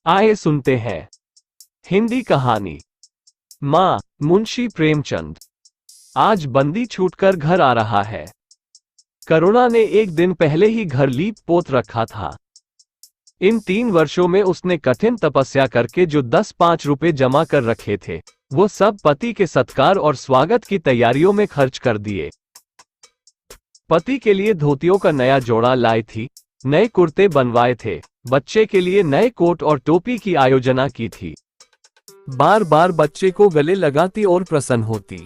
आइए सुनते हैं हिंदी कहानी। माँ, मुंशी प्रेमचंद। आज बंदी छूटकर घर आ रहा है। करुणा ने एक दिन पहले ही घर लीप पोत रखा था। इन 3 वर्षों में उसने कठिन तपस्या करके जो 10-5 रुपए जमा कर रखे थे, वो सब पति के सत्कार और स्वागत की तैयारियों में खर्च कर दिए। पति के लिए धोतियों का नया जोड़ा लाई थी, नए कुर्ते बनवाए थे, बच्चे के लिए नए कोट और टोपी की आयोजना की थी। बार बार बच्चे को गले लगाती और प्रसन्न होती।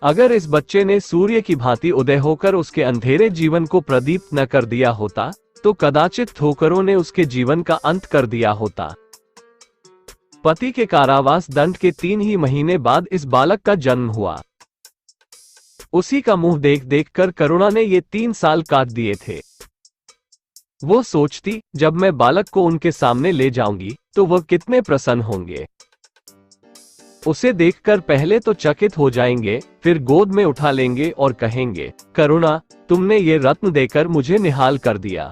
अगर इस बच्चे ने सूर्य की भांति उदय होकर उसके अंधेरे जीवन को प्रदीप्त न कर दिया होता, तो कदाचित ठोकरों ने उसके जीवन का अंत कर दिया होता। पति के कारावास दंड के 3 ही महीने बाद इस बालक का जन्म हुआ। उसी का मुंह देख देख कर करुणा ने ये 3 साल काट दिए थे। वो सोचती, जब मैं बालक को उनके सामने ले जाऊंगी तो वह कितने प्रसन्न होंगे। उसे देखकर पहले तो चकित हो जाएंगे, फिर गोद में उठा लेंगे और कहेंगे, करुणा, तुमने ये रत्न देकर मुझे निहाल कर दिया।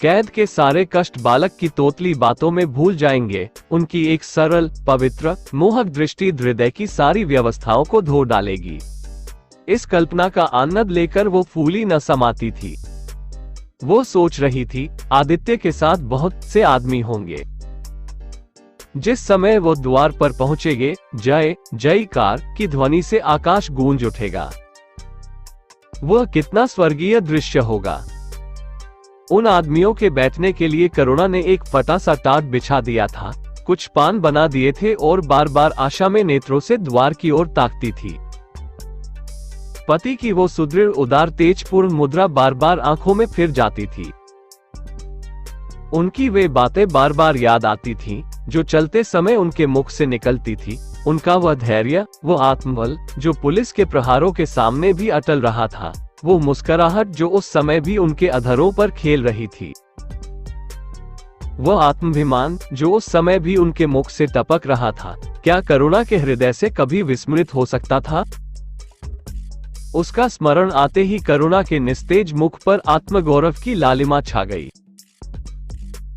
कैद के सारे कष्ट बालक की तोतली बातों में भूल जाएंगे। उनकी एक सरल, पवित्र, मोहक दृष्टि हृदय की सारी व्यवस्थाओं को धो डालेगी। इस कल्पना का आनंद लेकर वो फूली न समाती थी। वो सोच रही थी, आदित्य के साथ बहुत से आदमी होंगे। जिस समय वो द्वार पर पहुंचेंगे, जय जयकार की ध्वनि से आकाश गूंज उठेगा। वह कितना स्वर्गीय दृश्य होगा। उन आदमियों के बैठने के लिए करुणा ने एक फटा सा टाट बिछा दिया था, कुछ पान बना दिए थे और बार बार आशा में नेत्रों से द्वार की ओर ताकती थी। पति की वो सुदृढ़, उदार, तेजपूर्ण मुद्रा बार बार आंखों में फिर जाती थी। उनकी वे बातें बार बार याद आती थीं, जो चलते समय उनके मुख से निकलती थी। उनका वह धैर्य, वो आत्मबल, जो पुलिस के प्रहारों के सामने भी अटल रहा था। वो मुस्कुराहट जो उस समय भी उनके अधरों पर खेल रही थी। वह आत्माभिमान जो उस समय भी उनके मुख से टपक रहा था, क्या करुणा के हृदय से कभी विस्मृत हो सकता था? उसका स्मरण आते ही करुणा के निस्तेज मुख पर आत्मगौरव की लालिमा छा गई।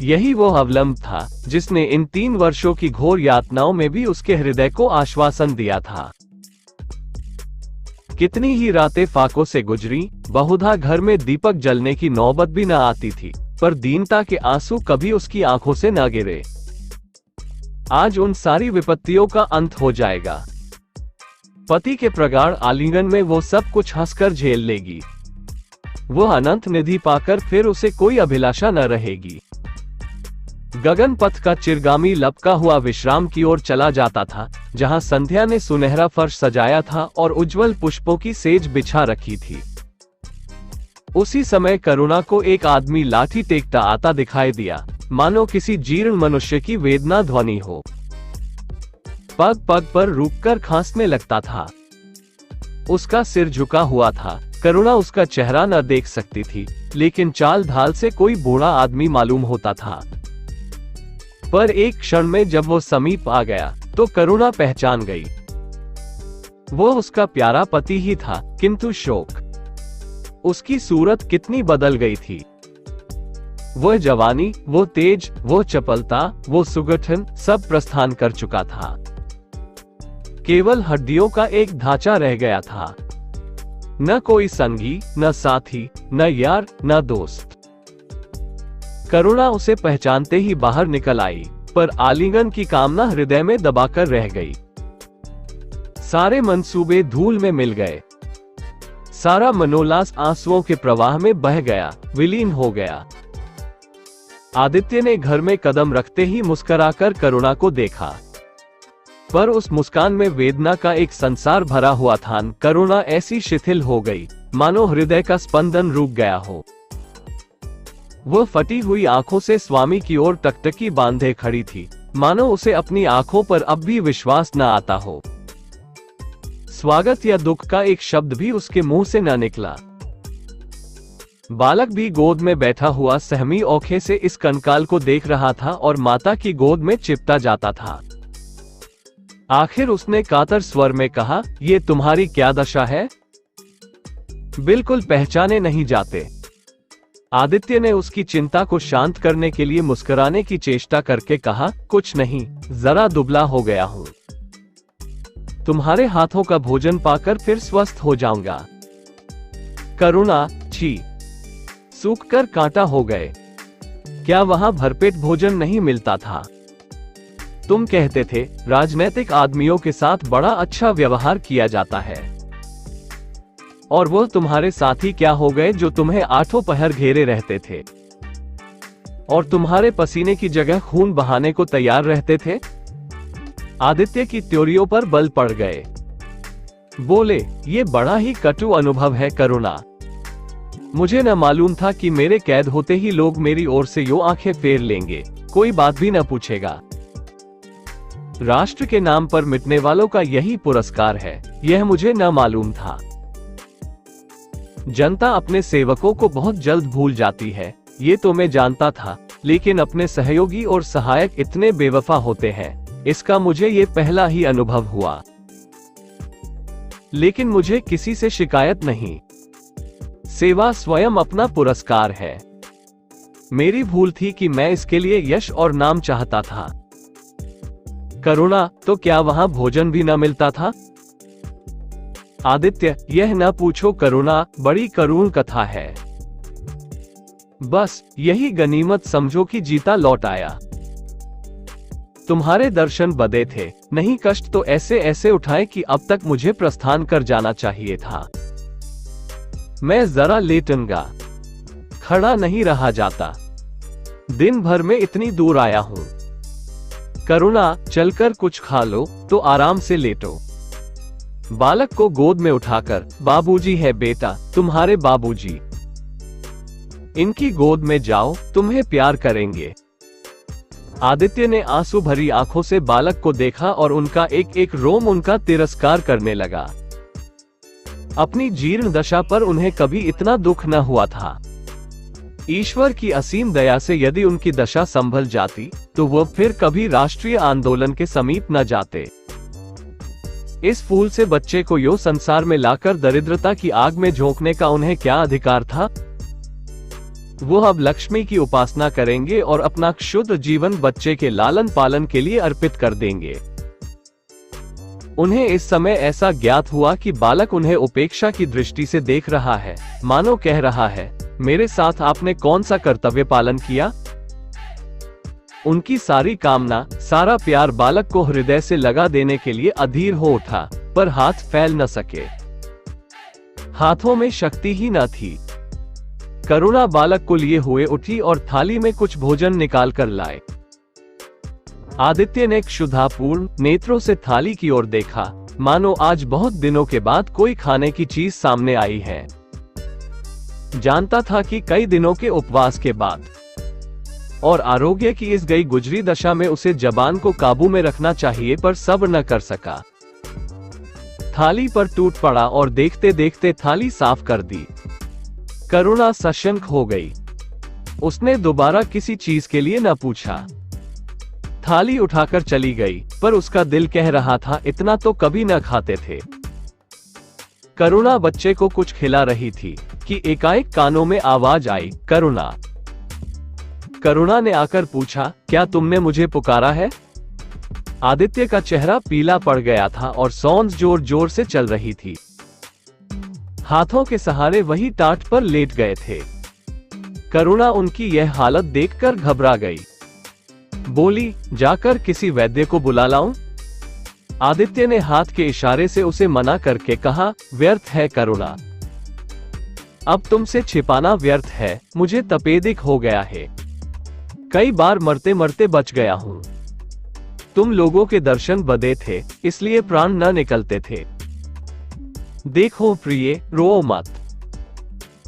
यही वो अवलंब था जिसने इन 3 वर्षों की घोर यातनाओं में भी उसके हृदय को आश्वासन दिया था। कितनी ही रातें फाकों से गुजरी, बहुधा घर में दीपक जलने की नौबत भी न आती थी, पर दीनता के आंसू कभी उसकी आंखों से न गिरे। आज उन सारी विपत्तियों का अंत हो जाएगा। पति के प्रगाढ़ आलिंगन में वो सब कुछ हंसकर झेल लेगी। वह अनंत निधि पाकर फिर उसे कोई अभिलाषा न रहेगी। गगन पथ का चिरगामी लपका हुआ विश्राम की ओर चला जाता था, जहां संध्या ने सुनहरा फर्श सजाया था और उज्जवल पुष्पों की सेज बिछा रखी थी। उसी समय करुणा को एक आदमी लाठी टेकता आता दिखाई दिया, मानो किसी जीर्ण मनुष्य की वेदना ध्वनि हो। पग पग पर रुककर खांसने लगता था। उसका सिर झुका हुआ था। करुणा उसका चेहरा न देख सकती थी, लेकिन चाल ढाल से कोई बूढ़ा आदमी मालूम होता था। पर एक क्षण में जब वो समीप आ गया, तो करुणा पहचान गई। वो उसका प्यारा पति ही था, किंतु शोक। उसकी सूरत कितनी बदल गई थी। वह जवानी, वो तेज, वो चपलता, वो सुगठन सब प्रस्थान कर चुका था। केवल हड्डियों का एक ढांचा रह गया था। न कोई संगी, न साथी, न यार, न दोस्त। करुणा उसे पहचानते ही बाहर निकल आई, पर आलिंगन की कामना हृदय में दबाकर रह गई। सारे मंसूबे धूल में मिल गए। सारा मनोल्लास आंसुओं के प्रवाह में बह गया, विलीन हो गया। आदित्य ने घर में कदम रखते ही मुस्कुराकर करुणा को देखा, पर उस मुस्कान में वेदना का एक संसार भरा हुआ था। करुणा ऐसी शिथिल हो गई, मानो हृदय का स्पंदन रुक गया हो। वह फटी हुई आंखों से स्वामी की ओर टकटकी बांधे खड़ी थी, मानो उसे अपनी आंखों पर अब भी विश्वास न आता हो। स्वागत या दुख का एक शब्द भी उसके मुंह से न निकला। बालक भी गोद में बैठा हुआ सहमी औंखें से इस कंकाल को देख रहा था और माता की गोद में चिपटा जाता था। आखिर उसने कातर स्वर में कहा, ये तुम्हारी क्या दशा है? बिल्कुल पहचाने नहीं जाते। आदित्य ने उसकी चिंता को शांत करने के लिए मुस्कुराने की चेष्टा करके कहा, कुछ नहीं, जरा दुबला हो गया हूँ। तुम्हारे हाथों का भोजन पाकर फिर स्वस्थ हो जाऊंगा। करुणा, छी, सूखकर कांटा हो गए। क्या वहां भरपेट भोजन नहीं मिलता था? तुम कहते थे राजनैतिक आदमियों के साथ बड़ा अच्छा व्यवहार किया जाता है, और वो तुम्हारे साथी क्या हो गए जो तुम्हें आठों पहर घेरे रहते थे और तुम्हारे पसीने की जगह खून बहाने को तैयार रहते थे? आदित्य की त्योरियों पर बल पड़ गए। बोले, ये बड़ा ही कटु अनुभव है करुणा। मुझे न मालूम था कि मेरे कैद होते ही लोग मेरी ओर से यूं आंखें फेर लेंगे, कोई बात भी न पूछेगा। राष्ट्र के नाम पर मिटने वालों का यही पुरस्कार है, यह मुझे न मालूम था। जनता अपने सेवकों को बहुत जल्द भूल जाती है, ये तो मैं जानता था, लेकिन अपने सहयोगी और सहायक इतने बेवफा होते हैं, इसका मुझे ये पहला ही अनुभव हुआ। लेकिन मुझे किसी से शिकायत नहीं। सेवा स्वयं अपना पुरस्कार है। मेरी भूल थी कि मैं इसके लिए यश और नाम चाहता था। करुणा, तो क्या वहां भोजन भी न मिलता था? आदित्य, यह न पूछो करुणा, बड़ी करुण कथा है। बस यही गनीमत समझो कि जीता लौट आया। तुम्हारे दर्शन बदे थे, नहीं कष्ट तो ऐसे ऐसे उठाए कि अब तक मुझे प्रस्थान कर जाना चाहिए था। मैं जरा लेटूंगा, खड़ा नहीं रहा जाता। दिन भर में इतनी दूर आया हूं। करुणा, चलकर कुछ खा लो तो आराम से लेटो। बालक को गोद में उठाकर, बाबूजी है बेटा, तुम्हारे बाबूजी। इनकी गोद में जाओ, तुम्हें प्यार करेंगे। आदित्य ने आंसू भरी आंखों से बालक को देखा और उनका एक एक रोम उनका तिरस्कार करने लगा। अपनी जीर्ण दशा पर उन्हें कभी इतना दुख न हुआ था। ईश्वर की असीम दया से यदि उनकी दशा संभल जाती तो वह फिर कभी राष्ट्रीय आंदोलन के समीप न जाते। इस फूल से बच्चे को यो संसार में लाकर दरिद्रता की आग में झोंकने का उन्हें क्या अधिकार था? वो अब लक्ष्मी की उपासना करेंगे और अपना शुद्ध जीवन बच्चे के लालन पालन के लिए अर्पित कर देंगे। उन्हें इस समय ऐसा ज्ञात हुआ कि बालक उन्हें उपेक्षा की दृष्टि से देख रहा है, मानो कह रहा है, मेरे साथ आपने कौन सा कर्तव्य पालन किया? उनकी सारी कामना, सारा प्यार बालक को हृदय से लगा देने के लिए अधीर हो उठा, पर हाथ फैल न सके। हाथों में शक्ति ही न थी। करुणा बालक को लिए हुए उठी और थाली में कुछ भोजन निकाल कर लाए। आदित्य ने क्षुधापूर्ण नेत्रों से थाली की ओर देखा, मानो आज बहुत दिनों के बाद कोई खाने की चीज सामने आई है। जानता था कि कई दिनों के उपवास के बाद और आरोग्य की इस गई गुजरी दशा में उसे जबान को काबू में रखना चाहिए, पर सब्र न कर सका। थाली पर टूट पड़ा और देखते देखते थाली साफ कर दी। करुणा सशंक हो गई। उसने दोबारा किसी चीज के लिए न पूछा। थाली उठाकर चली गई, पर उसका दिल कह रहा था, इतना तो कभी न खाते थे। करुणा बच्चे को कुछ खिला रही थी कि एकाएक कानों में आवाज आई, करुणा। करुणा ने आकर पूछा, क्या तुमने मुझे पुकारा है? आदित्य का चेहरा पीला पड़ गया था और सांस जोर जोर से चल रही थी। हाथों के सहारे वही टाट पर लेट गए थे। करुणा उनकी यह हालत देखकर घबरा गई। बोली, जाकर किसी वैद्य को बुला लाऊं? आदित्य ने हाथ के इशारे से उसे मना करके कहा, व्यर्थ है करुणा, अब तुमसे छिपाना व्यर्थ है। मुझे तपेदिक हो गया है, कई बार मरते मरते बच गया हूं। तुम लोगों के दर्शन बदे थे, इसलिए प्राण न निकलते थे। देखो प्रिय, रो मत।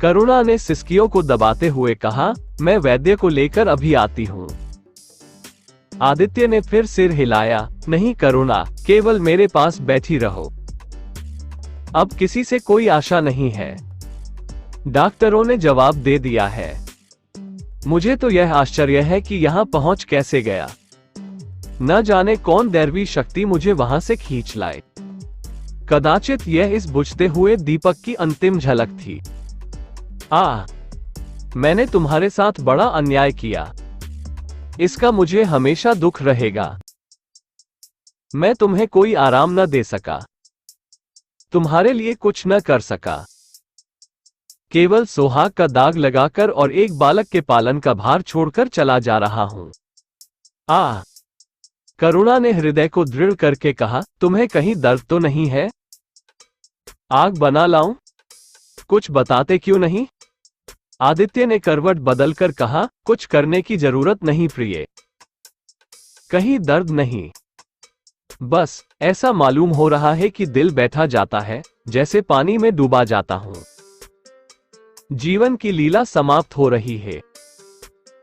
करुणा ने सिसकियों को दबाते हुए कहा, मैं वैद्य को लेकर अभी आती हूं। आदित्य ने फिर सिर हिलाया, नहीं करुणा, केवल मेरे पास बैठी रहो। अब किसी से कोई आशा नहीं है। डॉक्टरों ने जवाब दे दिया है। मुझे तो यह आश्चर्य है कि यहां पहुंच कैसे गया। न जाने कौन दैवी शक्ति मुझे वहां से खींच लाए। कदाचित यह इस बुझते हुए दीपक की अंतिम झलक थी। मैंने तुम्हारे साथ बड़ा अन्याय किया, इसका मुझे हमेशा दुख रहेगा। मैं तुम्हें कोई आराम न दे सका, तुम्हारे लिए कुछ न कर सका, केवल सुहाग का दाग लगाकर और एक बालक के पालन का भार छोड़कर चला जा रहा हूं। करुणा ने हृदय को दृढ़ करके कहा, तुम्हें कहीं दर्द तो नहीं है? आग बना लाऊं? कुछ बताते क्यों नहीं? आदित्य ने करवट बदलकर कहा, कुछ करने की जरूरत नहीं प्रिय, कहीं दर्द नहीं, बस ऐसा मालूम हो रहा है कि दिल बैठा जाता है, जैसे पानी में डूबा जाता हूं। जीवन की लीला समाप्त हो रही है,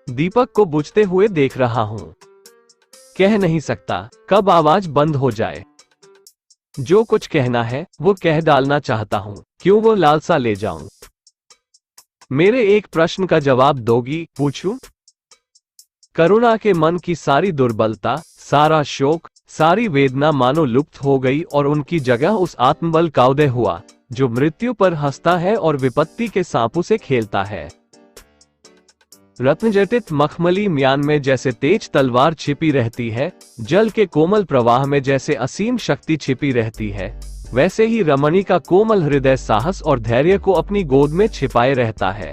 दीपक को बुझते हुए देख रहा हूं, कह नहीं सकता कब आवाज बंद हो जाए। जो कुछ कहना है वो कह डालना चाहता हूं, क्यों वो लालसा ले जाऊं। मेरे एक प्रश्न का जवाब दोगी? पूछूं? करुणा के मन की सारी दुर्बलता, सारा शोक, सारी वेदना मानो लुप्त हो गई और उनकी जगह उस आत्मबल का उदय हुआ जो मृत्यु पर हंसता है और विपत्ति के सांपों से खेलता है। रत्नजटित मखमली म्यान में जैसे तेज तलवार छिपी रहती है, जल के कोमल प्रवाह में जैसे असीम शक्ति छिपी रहती है, वैसे ही रमणी का कोमल हृदय साहस और धैर्य को अपनी गोद में छिपाए रहता है।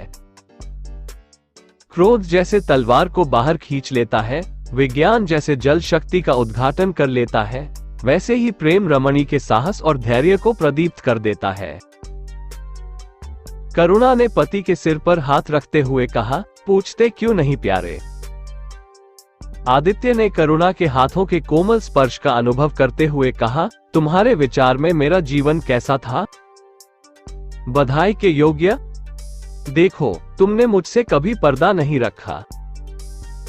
क्रोध जैसे तलवार को बाहर खींच लेता है, विज्ञान जैसे जल शक्ति का उद्घाटन कर लेता है, वैसे ही प्रेम रमणी के साहस और धैर्य को प्रदीप्त कर देता है। करुणा ने पति के सिर पर हाथ रखते हुए कहा, पूछते क्यों नहीं प्यारे? आदित्य ने करुणा के हाथों के कोमल स्पर्श का अनुभव करते हुए कहा, तुम्हारे विचार में मेरा जीवन कैसा था? बधाई के योग्य? देखो, तुमने मुझसे कभी पर्दा नहीं रखा।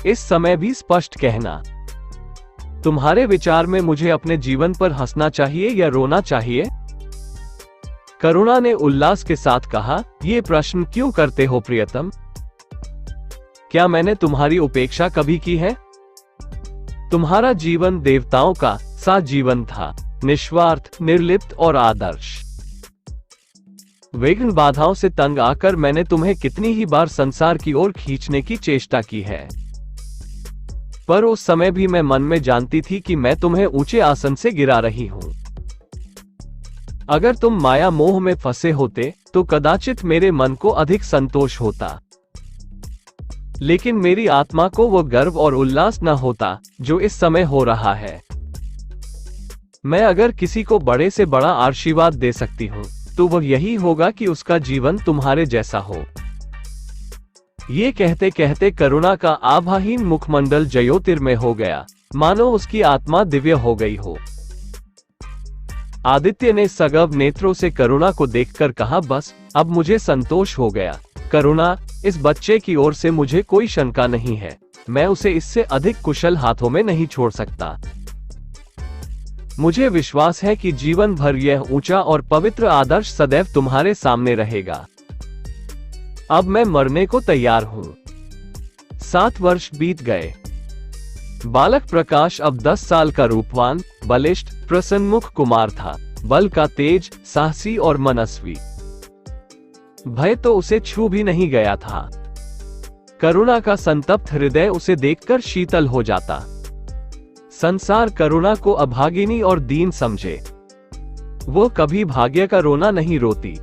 इस समय भी स्पष्ट कहना, तुम्हारे विचार में मुझे अपने जीवन पर हंसना चाहिए या रोना चाहिए? करुणा ने उल्लास के साथ कहा, ये प्रश्न क्यों करते हो प्रियतम? क्या मैंने तुम्हारी उपेक्षा कभी की है? तुम्हारा जीवन देवताओं का सा जीवन था, निस्वार्थ, निर्लिप्त और आदर्श। विघ्न बाधाओं से तंग आकर मैंने तुम्हें कितनी ही बार संसार की ओर खींचने की चेष्टा की है, पर उस समय भी मैं मन में जानती थी कि मैं तुम्हें ऊंचे आसन से गिरा रही हूं। अगर तुम माया मोह में फंसे होते तो कदाचित मेरे मन को अधिक संतोष होता, लेकिन मेरी आत्मा को वो गर्व और उल्लास न होता जो इस समय हो रहा है। मैं अगर किसी को बड़े से बड़ा आशीर्वाद दे सकती हूँ तो वह यही होगा कि उसका जीवन तुम्हारे जैसा हो। ये कहते कहते करुणा का आभाहीन मुखमंडल ज्योतिर्मय हो गया, मानो उसकी आत्मा दिव्य हो गई हो। आदित्य ने सगव नेत्रों से करुणा को देखकर कहा, बस अब मुझे संतोष हो गया। करुणा, इस बच्चे की ओर से मुझे कोई शंका नहीं है, मैं उसे इससे अधिक कुशल हाथों में नहीं छोड़ सकता। मुझे विश्वास है कि जीवन भर यह ऊंचा और पवित्र आदर्श सदैव तुम्हारे सामने रहेगा। अब मैं मरने को तैयार हूं। 7 वर्ष बीत गए। बालक प्रकाश अब 10 साल का रूपवान, बलिष्ठ, प्रसन्नमुख कुमार था, बल का तेज, साहसी और मनस्वी। भय तो उसे छू भी नहीं गया था। करुणा का संतप्त हृदय उसे देखकर शीतल हो जाता। संसार करुणा को अभागिनी और दीन समझे। वो कभी भाग्य का रोना नहीं रोती।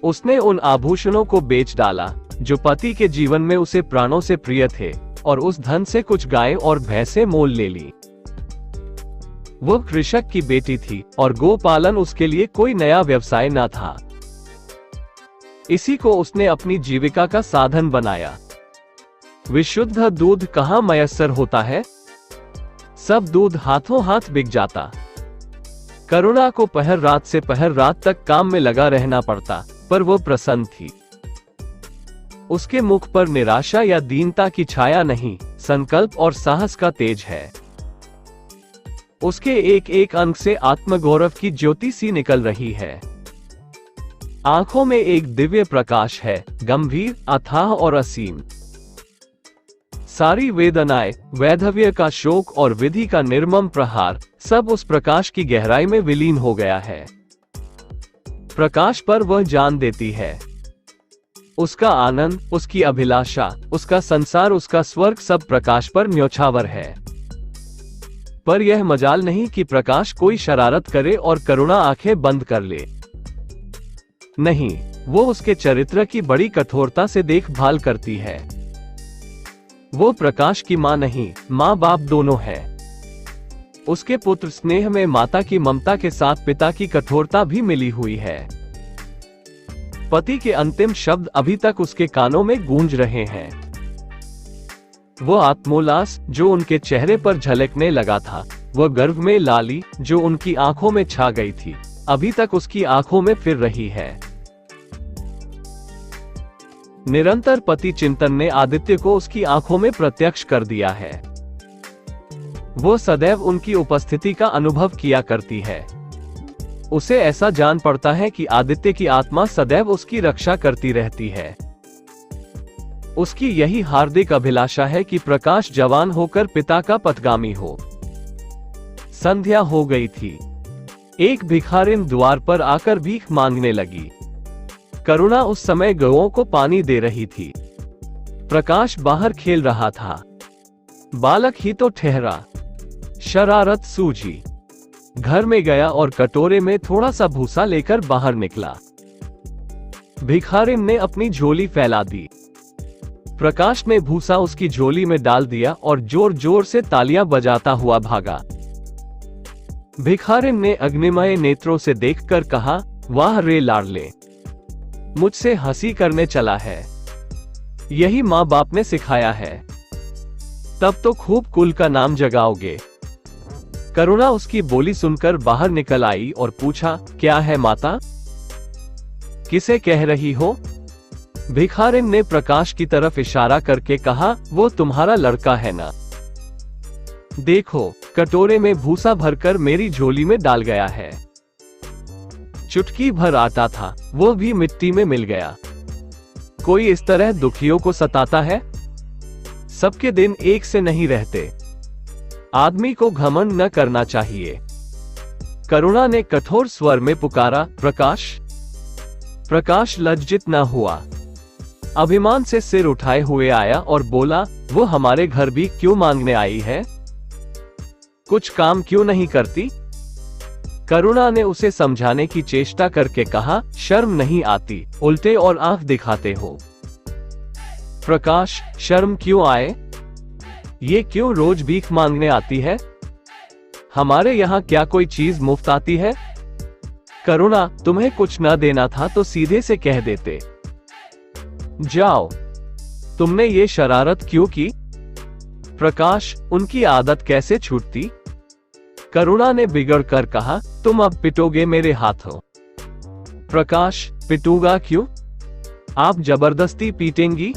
उसने उन आभूषणों को बेच डाला जो पति के जीवन में उसे प्राणों से प्रिय थे, और उस धन से कुछ गायें और भैंसें मोल ले ली। वो कृषक की बेटी थी और गोपालन उसके लिए कोई नया व्यवसाय न था। इसी को उसने अपनी जीविका का साधन बनाया। विशुद्ध दूध कहाँ मयस्सर होता है? सब दूध हाथों हाथ बिक जाता। करुणा को पहर रात से पहर रात तक काम में लगा रहना पड़ता, पर वो प्रसन्न थी। उसके मुख पर निराशा या दीनता की छाया नहीं, संकल्प और साहस का तेज है। उसके एक एक अंग से आत्मगौरव की ज्योति सी निकल रही है। आंखों में एक दिव्य प्रकाश है, गंभीर, अथाह और असीम। सारी वेदनाएं, वैधव्य का शोक और विधि का निर्मम प्रहार, सब उस प्रकाश की गहराई में विलीन हो गया है। प्रकाश पर वह जान देती है। उसका आनंद, उसकी अभिलाषा, उसका संसार, उसका स्वर्ग सब प्रकाश पर न्योछावर है। पर यह मजाल नहीं कि प्रकाश कोई शरारत करे और करुणा आंखें बंद कर ले। नहीं, वो उसके चरित्र की बड़ी कठोरता से देखभाल करती है। वो प्रकाश की माँ नहीं, माँ बाप दोनों है। उसके पुत्र स्नेह में माता की ममता के साथ पिता की कठोरता भी मिली हुई है। पति के अंतिम शब्द अभी तक उसके कानों में गूंज रहे हैं। वो आत्मोल्लास जो उनके चेहरे पर झलकने लगा था, वह गर्व में लाली जो उनकी आंखों में छा गई थी, अभी तक उसकी आंखों में फिर रही है। निरंतर पति चिंतन ने आदित्य को उसकी आंखों में प्रत्यक्ष कर दिया है। वो सदैव उनकी उपस्थिति का अनुभव किया करती है। उसे ऐसा जान पड़ता है कि आदित्य की आत्मा सदैव उसकी रक्षा करती रहती है। उसकी यही हार्दिक अभिलाषा है कि प्रकाश जवान होकर पिता का पथगामी हो। संध्या हो गई थी। एक भिखारिन द्वार पर आकर भीख मांगने लगी। करुणा उस समय गौओं को पानी दे रही थी। प्रकाश बाहर खेल रहा था। बालक ही तो ठहरा। शरारत सूझी। घर में गया और कटोरे में थोड़ा सा भूसा लेकर बाहर निकला। भिखारिन ने अपनी झोली फैला दी। प्रकाश ने भूसा उसकी झोली में डाल दिया और जोर जोर से तालियां बजाता हुआ भागा। भिखारिन ने अग्निमय नेत्रों से देखकर कहा, वाह रे लाडले, मुझसे हंसी करने चला है। यही माँ बाप ने सिखाया है। तब तो खूब कुल का नाम जगाओगे। करुणा उसकी बोली सुनकर बाहर निकल आई और पूछा, क्या है माता? किसे कह रही हो? भिखारिन ने प्रकाश की तरफ इशारा करके कहा, वो तुम्हारा लड़का है ना? देखो, कटोरे में भूसा भरकर मेरी झोली में डाल गया है। चुटकी भर आटा था, वो भी मिट्टी में मिल गया। कोई इस तरह दुखियों को सताता है? सबके दिन एक से नहीं रहते। आदमी को घमंड न करना चाहिए। करुणा ने कठोर स्वर में पुकारा, प्रकाश। प्रकाश लज्जित न हुआ। अभिमान से सिर उठाए हुए आया और बोला, वो हमारे घर भी क्यों मांगने आई है? कुछ काम क्यों नहीं करती? करुणा ने उसे समझाने की चेष्टा करके कहा, शर्म नहीं आती, उल्टे और आंख दिखाते हो। प्रकाश, शर्म क्यों आए? ये क्यों रोज भीख मांगने आती है? हमारे यहाँ क्या कोई चीज मुफ्त आती है? करुणा, तुम्हें कुछ न देना था तो सीधे से कह देते। जाओ। तुमने ये शरारत क्यों की? प्रकाश, उनकी आदत कैसे छूटती? करुणा ने बिगड़ कर कहा, तुम अब पिटोगे मेरे हाथों। प्रकाश, पिटूंगा क्यों? आप जबरदस्ती पीटेंगी?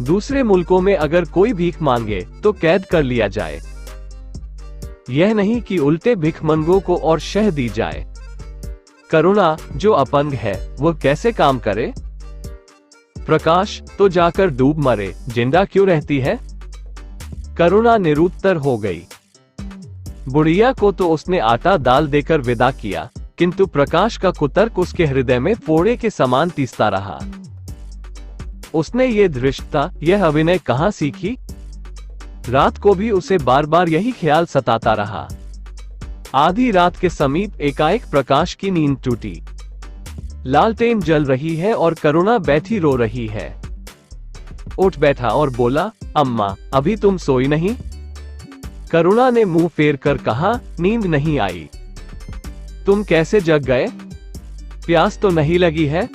दूसरे मुल्कों में अगर कोई भीख मांगे तो कैद कर लिया जाए। यह नहीं कि उल्टे भिखमंगों को और शह दी जाए। करुणा, जो अपंग है वो कैसे काम करे? प्रकाश, तो जाकर डूब मरे, जिंदा क्यों रहती है? करुणा निरुत्तर हो गई। बुढ़िया को तो उसने आटा दाल देकर विदा किया, किंतु प्रकाश का कुतर्क उसके हृदय में फोड़े के समान तीसता रहा। उसने ये धृष्टता, यह अभिनय कहाँ सीखी? रात को भी उसे बार बार यही ख्याल सताता रहा। आधी रात के समीप एकाएक प्रकाश की नींद टूटी। लालटेन जल रही है और करुणा बैठी रो रही है। उठ बैठा और बोला, अम्मा, अभी तुम सोई नहीं? करुणा ने मुंह फेर कर कहा, नींद नहीं आई। तुम कैसे जग गए? प्यास तो नहीं लगी है?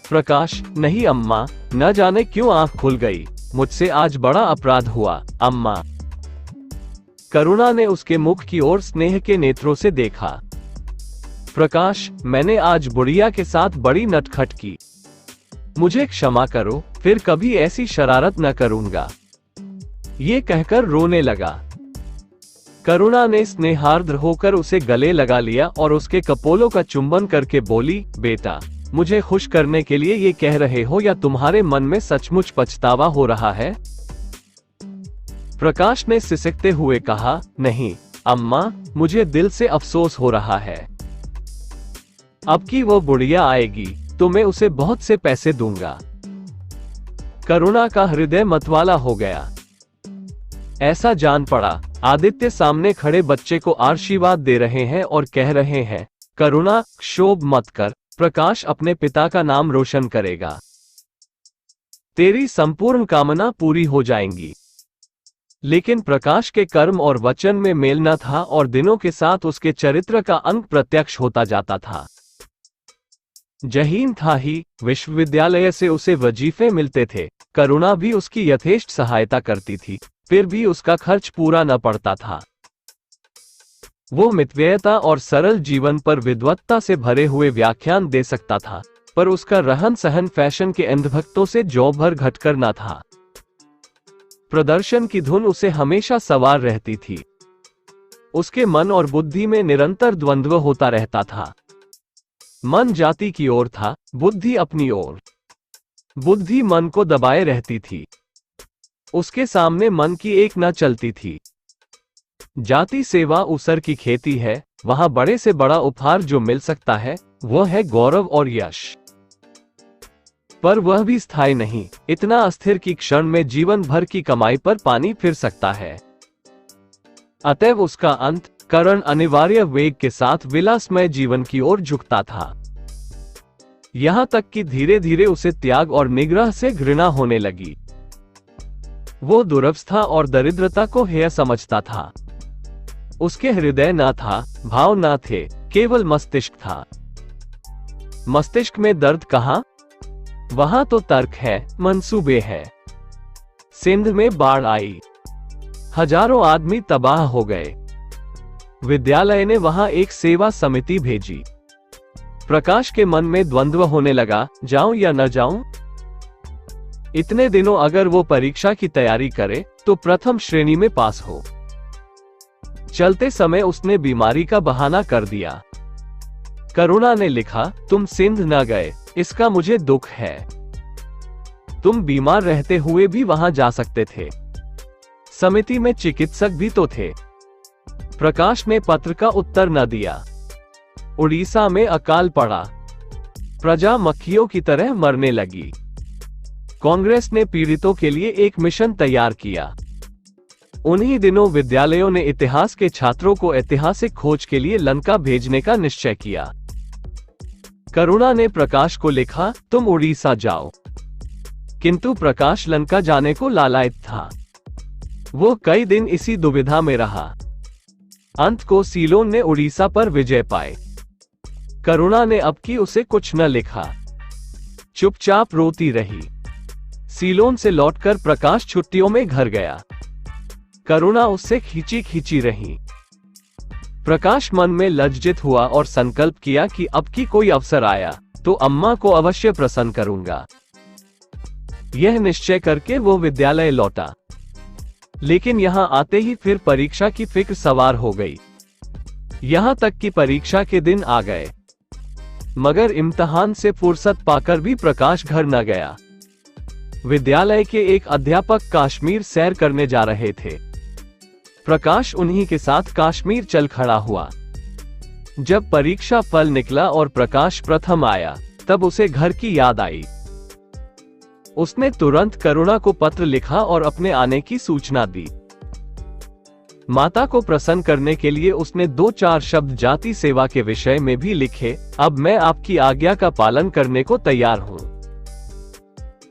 प्रकाश, नहीं अम्मा, न जाने क्यों आंख खुल गई, मुझसे आज बड़ा अपराध हुआ अम्मा। करुणा ने उसके मुख की ओर स्नेह के नेत्रों से देखा। प्रकाश, मैंने आज बुढ़िया के साथ बड़ी नटखट की। मुझे क्षमा करो, फिर कभी ऐसी शरारत न करूंगा। ये कहकर रोने लगा। करुणा ने स्नेहार्द्र होकर उसे गले लगा लिया और उसके कपोलों का चुंबन करके बोली, बेटा, मुझे खुश करने के लिए ये कह रहे हो या तुम्हारे मन में सचमुच पछतावा हो रहा है? प्रकाश ने सिसकते हुए कहा, नहीं अम्मा, मुझे दिल से अफसोस हो रहा है। अब की वो बुढ़िया आएगी, तो मैं उसे बहुत से पैसे दूंगा। करुणा का हृदय मतवाला हो गया। ऐसा जान पड़ा आदित्य सामने खड़े बच्चे को आशीर्वाद दे रहे हैं और कह रहे हैं, करुणा, क्षोभ मत कर, प्रकाश अपने पिता का नाम रोशन करेगा। तेरी संपूर्ण कामना पूरी हो जाएंगी। लेकिन प्रकाश के कर्म और वचन में मेल न था और दिनों के साथ उसके चरित्र का अंग प्रत्यक्ष होता जाता था। जहीन था ही, विश्वविद्यालय से उसे वजीफे मिलते थे, करुणा भी उसकी यथेष्ट सहायता करती थी, फिर भी उसका खर्च पूरा न पड़ता था। वो मितव्ययता और सरल जीवन पर विद्वत्ता से भरे हुए व्याख्यान दे सकता था, पर उसका रहन सहन फैशन के अंधभक्तों से जौ भर घटकर न था। प्रदर्शन की धुन उसे हमेशा सवार रहती थी। उसके मन और बुद्धि में निरंतर द्वंद्व होता रहता था। मन जाति की ओर था, बुद्धि अपनी ओर। बुद्धि मन को दबाए रहती थी। उसके सामने मन की एक न चलती थी। जाति सेवा ऊसर की खेती है, वहां बड़े से बड़ा उपहार जो मिल सकता है वह है गौरव और यश। पर वह भी स्थायी नहीं, इतना अस्थिर कि क्षण में जीवन भर की कमाई पर पानी फिर सकता है। अतएव उसका अंत करण अनिवार्य वेग के साथ विलासमय जीवन की ओर झुकता था। यहां तक कि धीरे धीरे उसे त्याग और निग्रह से घृणा होने लगी। वो दुरवस्था और दरिद्रता को हेय समझता था। उसके हृदय न था, भाव न थे, केवल मस्तिष्क था। मस्तिष्क में दर्द कहां? वहां तो तर्क है, मंसूबे है। सिंध में बाढ़ आई, हजारों आदमी तबाह हो गए। विद्यालय ने वहां एक सेवा समिति भेजी। प्रकाश के मन में द्वंद्व होने लगा, जाऊं या न जाऊं। इतने दिनों अगर वो परीक्षा की तैयारी करे तो प्रथम श्रेणी में पास हो। चलते समय उसने बीमारी का बहाना कर दिया। करुणा ने लिखा, तुम सिंध न गए, इसका मुझे दुख है। तुम बीमार रहते हुए भी वहां जा सकते थे। समिति में चिकित्सक भी तो थे। प्रकाश ने पत्र का उत्तर न दिया। उड़ीसा में अकाल पड़ा। प्रजा मक्खियों की तरह मरने लगी। कांग्रेस ने पीड़ितों के लिए एक मिशन तैयार किया। उन्हीं दिनों विद्यालयों ने इतिहास के छात्रों को ऐतिहासिक खोज के लिए लंका भेजने का निश्चय किया। करुणा ने प्रकाश को लिखा, तुम उड़ीसा जाओ। किंतु प्रकाश लंका जाने को लालायित था। वो कई दिन इसी दुविधा में रहा। अंत को सीलोन ने उड़ीसा पर विजय पाए। करुणा ने अब की उसे कुछ न लिखा, चुपचाप रोती रही। सीलोन से लौटकर प्रकाश छुट्टियों में घर गया। करुणा उससे खींची खींची रही। प्रकाश मन में लज्जित हुआ और संकल्प किया कि अब की कोई अवसर आया तो अम्मा को अवश्य प्रसन्न करूंगा। यह निश्चय करके वो विद्यालय लौटा। लेकिन यहां आते ही फिर परीक्षा की फिक्र सवार हो गई। यहां तक कि परीक्षा के दिन आ गए, मगर इम्तिहान से फुर्सत पाकर भी प्रकाश घर न गया। विद्यालय के एक अध्यापक कश्मीर सैर करने जा रहे थे। प्रकाश उन्हीं के साथ कश्मीर चल खड़ा हुआ। जब परीक्षा फल निकला और प्रकाश प्रथम आया, तब उसे घर की याद आई। उसने तुरंत करुणा को पत्र लिखा और अपने आने की सूचना दी। माता को प्रसन्न करने के लिए उसने 2-4 शब्द जाति सेवा के विषय में भी लिखे। अब मैं आपकी आज्ञा का पालन करने को तैयार हूं।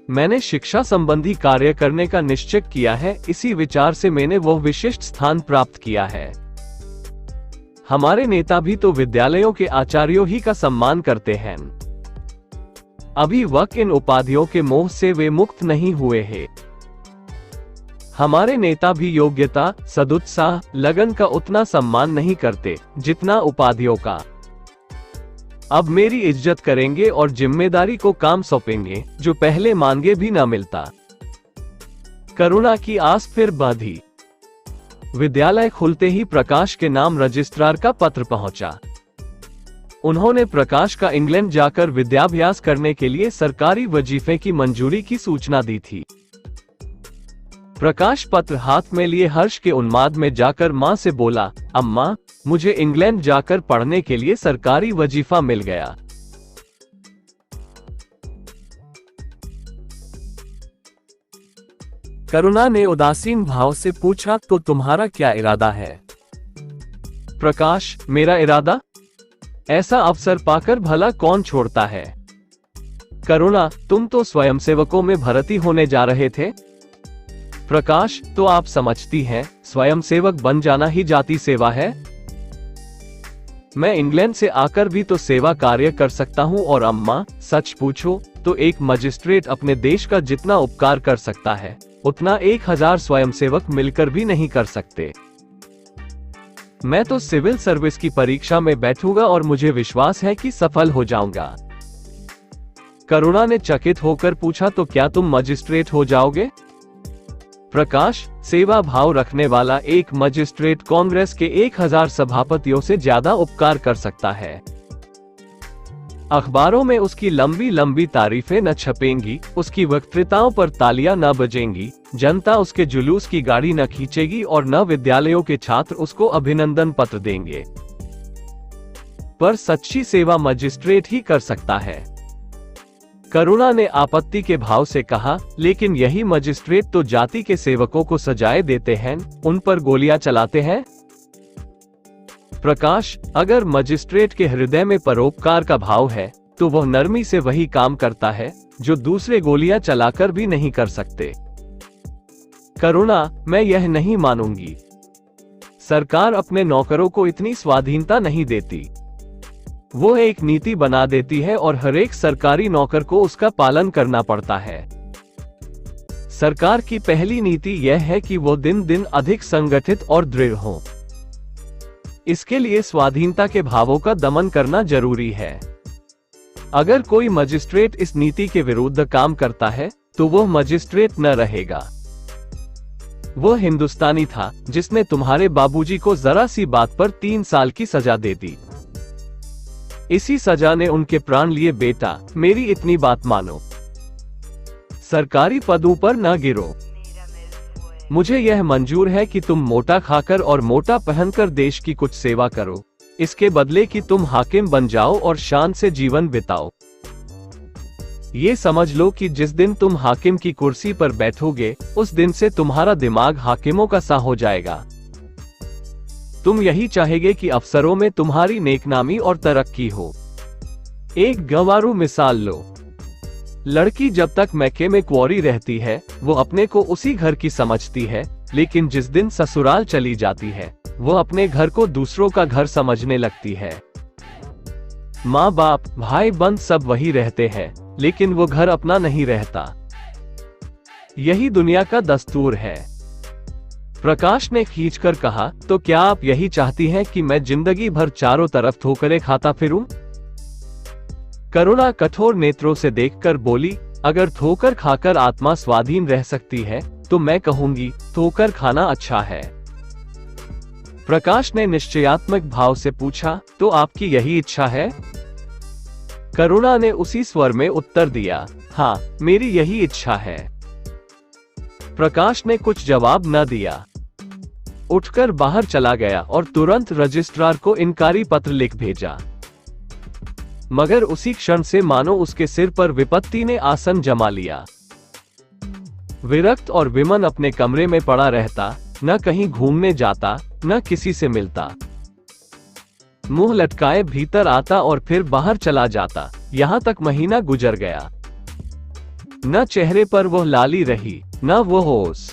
मैंने शिक्षा संबंधी कार्य करने का निश्चय किया है, इसी विचार से मैंने वो विशिष्ट स्थान प्राप्त किया है। हमारे नेता भी तो विद्यालयों के आचार्यों ही का सम्मान करते हैं। अभी वक्त इन उपाधियों के मोह से वे मुक्त नहीं हुए हैं। हमारे नेता भी योग्यता, सदुत्साह, लगन का उतना सम्मान नहीं करते जितना उपाधियों का। अब मेरी इज्जत करेंगे और जिम्मेदारी को काम सौंपेंगे जो पहले मांगे भी ना मिलता। करुणा की आस फिर बांधी। विद्यालय खुलते ही प्रकाश के नाम रजिस्ट्रार का पत्र पहुंचा। उन्होंने प्रकाश का इंग्लैंड जाकर विद्याभ्यास करने के लिए सरकारी वजीफे की मंजूरी की सूचना दी थी। प्रकाश पत्र हाथ में लिए हर्ष के उन्माद में जाकर मां से बोला, अम्मा, मुझे इंग्लैंड जाकर पढ़ने के लिए सरकारी वजीफा मिल गया। करुणा ने उदासीन भाव से पूछा, तो तुम्हारा क्या इरादा है? प्रकाश, मेरा इरादा? ऐसा अवसर पाकर भला कौन छोड़ता है? करुणा, तुम तो स्वयंसेवकों में भर्ती होने जा रहे थे। प्रकाश, तो आप समझती हैं, स्वयंसेवक बन जाना ही जाति सेवा है। मैं इंग्लैंड से आकर भी तो सेवा कार्य कर सकता हूँ। और अम्मा, सच पूछो तो एक मजिस्ट्रेट अपने देश का जितना उपकार कर सकता है, उतना 1000 स्वयंसेवक मिलकर भी नहीं कर सकते। मैं तो सिविल सर्विस की परीक्षा में बैठूंगा और मुझे विश्वास है कि सफल हो जाऊंगा। करुणा ने चकित होकर पूछा, तो क्या तुम मजिस्ट्रेट हो जाओगे? प्रकाश, सेवा भाव रखने वाला एक मजिस्ट्रेट कांग्रेस के 1000 सभापतियों से ज्यादा उपकार कर सकता है। अखबारों में उसकी लंबी लंबी तारीफें न छपेंगी, उसकी वक्तृताओं पर तालियां न बजेंगी, जनता उसके जुलूस की गाड़ी न खींचेगी और न विद्यालयों के छात्र उसको अभिनंदन पत्र देंगे। पर सच्ची सेवा मजिस्ट्रेट ही कर सकता है। करुणा ने आपत्ति के भाव से कहा, लेकिन यही मजिस्ट्रेट तो जाति के सेवकों को सजाए देते हैं, उन पर गोलियां चलाते हैं। प्रकाश, अगर मजिस्ट्रेट के हृदय में परोपकार का भाव है, तो वह नरमी से वही काम करता है जो दूसरे गोलियां चलाकर भी नहीं कर सकते। करुणा, मैं यह नहीं मानूंगी। सरकार अपने नौकरों को इतनी स्वाधीनता नहीं देती। वो एक नीति बना देती है और हर एक सरकारी नौकर को उसका पालन करना पड़ता है। सरकार की पहली नीति यह है कि वो दिन दिन अधिक संगठित और दृढ़ हो। इसके लिए स्वाधीनता के भावों का दमन करना जरूरी है। अगर कोई मजिस्ट्रेट इस नीति के विरुद्ध काम करता है, तो वो मजिस्ट्रेट न रहेगा। वो हिंदुस्तानी था जिसने तुम्हारे बाबूजी को जरा सी बात पर 3 साल की सजा दे दी। इसी सजा ने उनके प्राण लिए। बेटा, मेरी इतनी बात मानो। सरकारी पदों पर न गिरो। मुझे यह मंजूर है कि तुम मोटा खाकर और मोटा पहनकर देश की कुछ सेवा करो, इसके बदले कि तुम हाकिम बन जाओ और शान से जीवन बिताओ। ये समझ लो कि जिस दिन तुम हाकिम की कुर्सी पर बैठोगे, उस दिन से तुम्हारा दिमाग हाकिमों का सा हो जाएगा। तुम यही चाहेगे कि अफसरों में तुम्हारी नेकनामी और तरक्की हो। एक गंवारू मिसाल लो। लड़की जब तक मैके में कुंवारी रहती है, वो अपने को उसी घर की समझती है, लेकिन जिस दिन ससुराल चली जाती है, वो अपने घर को दूसरों का घर समझने लगती है। माँ बाप, भाई बंद सब वही रहते हैं, लेकिन वो घर अपना नहीं रहता। यही दुनिया का दस्तूर है। प्रकाश ने खींचकर कहा, तो क्या आप यही चाहती हैं कि मैं जिंदगी भर चारों तरफ ठोकरें खाता फिरूं? करुणा कठोर नेत्रों से देखकर बोली, अगर ठोकर खाकर आत्मा स्वाधीन रह सकती है, तो मैं कहूंगी ठोकर खाना अच्छा है। प्रकाश ने निश्चयात्मक भाव से पूछा, तो आपकी यही इच्छा है? करुणा ने उसी स्वर में उत्तर दिया, हाँ, मेरी यही इच्छा है। प्रकाश ने कुछ जवाब न दिया, उठकर बाहर चला गया और तुरंत रजिस्ट्रार को इनकारी पत्र लिख भेजा। मगर उसी क्षण से मानो उसके सिर पर विपत्ति ने आसन जमा लिया। विरक्त और विमन अपने कमरे में पड़ा रहता, न कहीं घूमने जाता, न किसी से मिलता। मुंह लटकाए भीतर आता और फिर बाहर चला जाता। यहाँ तक महीना गुजर गया। न चेहरे पर वो लाली रही, न वो होश।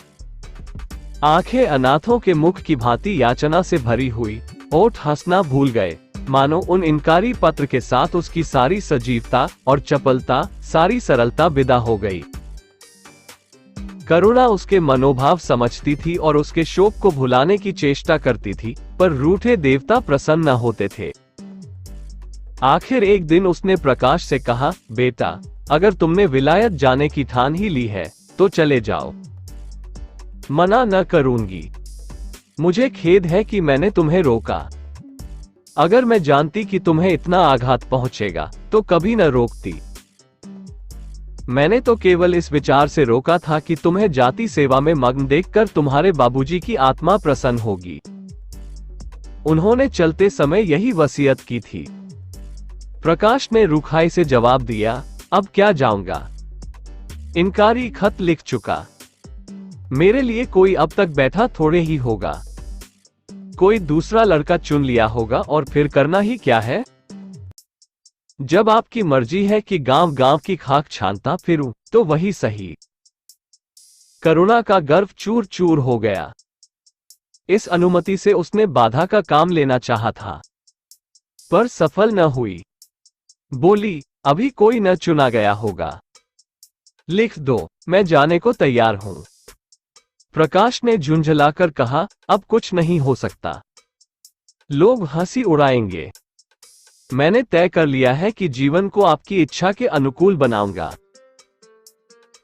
आंखें अनाथों के मुख की भांति याचना से भरी हुई, ओठ हंसना भूल गए, मानो उन इनकारी पत्र के साथ उसकी सारी सजीवता और चपलता, सारी सरलता विदा हो गई। करुणा उसके मनोभाव समझती थी और उसके शोक को भुलाने की चेष्टा करती थी, पर रूठे देवता प्रसन्न न होते थे। आखिर एक दिन उसने प्रकाश से कहा, बेटा, अगर तुमने विलायत जाने की ठान ही ली है, तो चले जाओ। मना न करूंगी। मुझे खेद है कि मैंने तुम्हें रोका। अगर मैं जानती कि तुम्हें इतना आघात पहुंचेगा, तो कभी न रोकती। मैंने तो केवल इस विचार से रोका था कि तुम्हें जाति सेवा में मग्न देखकर तुम्हारे बाबूजी की आत्मा प्रसन्न होगी। उन्होंने चलते समय यही वसीयत की थी। प्रकाश ने रुखाई से जवाब दिया, अब क्या जाऊंगा। इनकारी खत लिख चुका। मेरे लिए कोई अब तक बैठा थोड़े ही होगा। कोई दूसरा लड़का चुन लिया होगा और फिर करना ही क्या है। जब आपकी मर्जी है कि गांव गांव की खाक छानता फिरूं, तो वही सही। करुणा का गर्व चूर चूर हो गया। इस अनुमति से उसने बाधा का काम लेना चाहा था, पर सफल न हुई। बोली, अभी कोई न चुना गया होगा। लिख दो, मैं जाने को तैयार हूं। प्रकाश ने झुंझलाकर कहा, अब कुछ नहीं हो सकता। लोग हंसी उड़ाएंगे। मैंने तय कर लिया है कि जीवन को आपकी इच्छा के अनुकूल बनाऊंगा।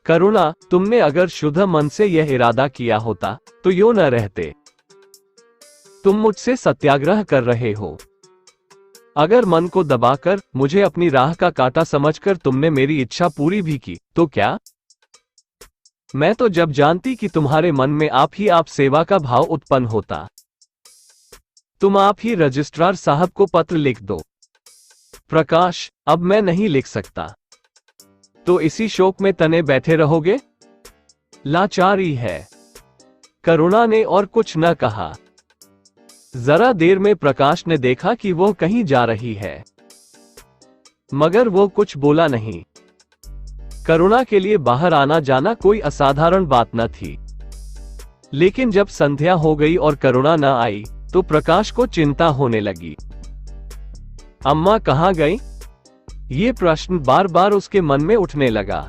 करुणा, तुमने अगर शुद्ध मन से यह इरादा किया होता तो यूं न रहते। तुम मुझसे सत्याग्रह कर रहे हो। अगर मन को दबाकर, मुझे अपनी राह का कांटा समझकर तुमने मेरी इच्छा पूरी भी की, तो क्या? मैं तो जब जानती कि तुम्हारे मन में आप सेवा का भाव उत्पन्न होता। तुम आप ही रजिस्ट्रार साहब को पत्र लिख दो। प्रकाश, अब मैं नहीं लिख सकता। तो इसी शोक में तने बैठे रहोगे? लाचारी है। करुणा ने और कुछ न कहा। जरा देर में प्रकाश ने देखा कि वो कहीं जा रही है, मगर वो कुछ बोला नहीं। करुणा के लिए बाहर आना जाना कोई असाधारण बात न थी, लेकिन जब संध्या हो गई और करुणा न आई, तो प्रकाश को चिंता होने लगी। अम्मा कहाँ गई? ये प्रश्न बार बार उसके मन में उठने लगा।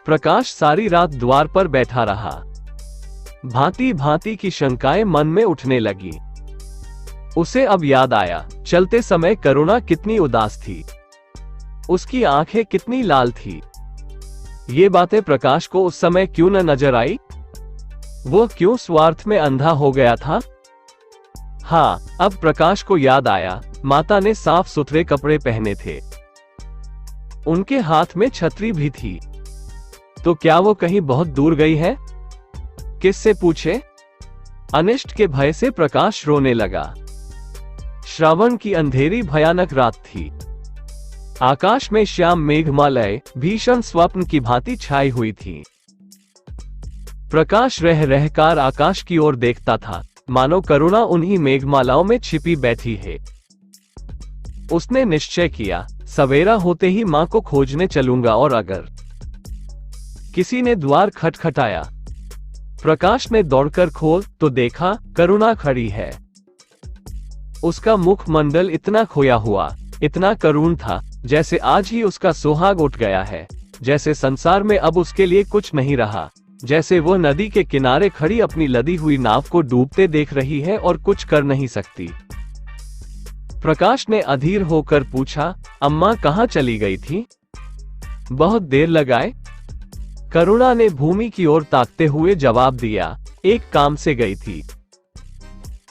प्रकाश सारी रात द्वार पर बैठा रहा। भांति भांति की शंकाएं मन में उठने लगी। उसे अब याद आया, चलते समय करुणा कितनी उदास थी, उसकी आंखें कितनी लाल थी। ये बातें प्रकाश को उस समय क्यों न नजर आई? वो क्यों स्वार्थ में अंधा हो गया था? हाँ, अब प्रकाश को याद आया, माता ने साफ सुथरे कपड़े पहने थे, उनके हाथ में छतरी भी थी। तो क्या वो कहीं बहुत दूर गई है? किससे पूछे? अनिष्ट के भय से प्रकाश रोने लगा। श्रावण की अंधेरी भयानक रात थी। आकाश में श्याम मेघमालय भीषण स्वप्न की भांति छाई हुई थी। प्रकाश रह रहकर आकाश की ओर देखता था, मानो करुणा उन्हीं मेघमालाओं में छिपी बैठी है। उसने निश्चय किया, सवेरा होते ही मां को खोजने चलूंगा, और अगर किसी ने द्वार खटखटाया, प्रकाश ने दौड़कर खोल तो देखा करुणा खड़ी है। उसका मुखमंडल इतना खोया हुआ, इतना करुण था, जैसे आज ही उसका सुहाग उठ गया है, जैसे संसार में अब उसके लिए कुछ नहीं रहा, जैसे वो नदी के किनारे खड़ी अपनी लदी हुई नाव को डूबते देख रही है और कुछ कर नहीं सकती। प्रकाश ने अधीर होकर पूछा, अम्मा कहाँ चली गई थी? बहुत देर लगाए? करुणा ने भूमि की ओर ताकते हुए जवाब दिया, एक काम से गई थी,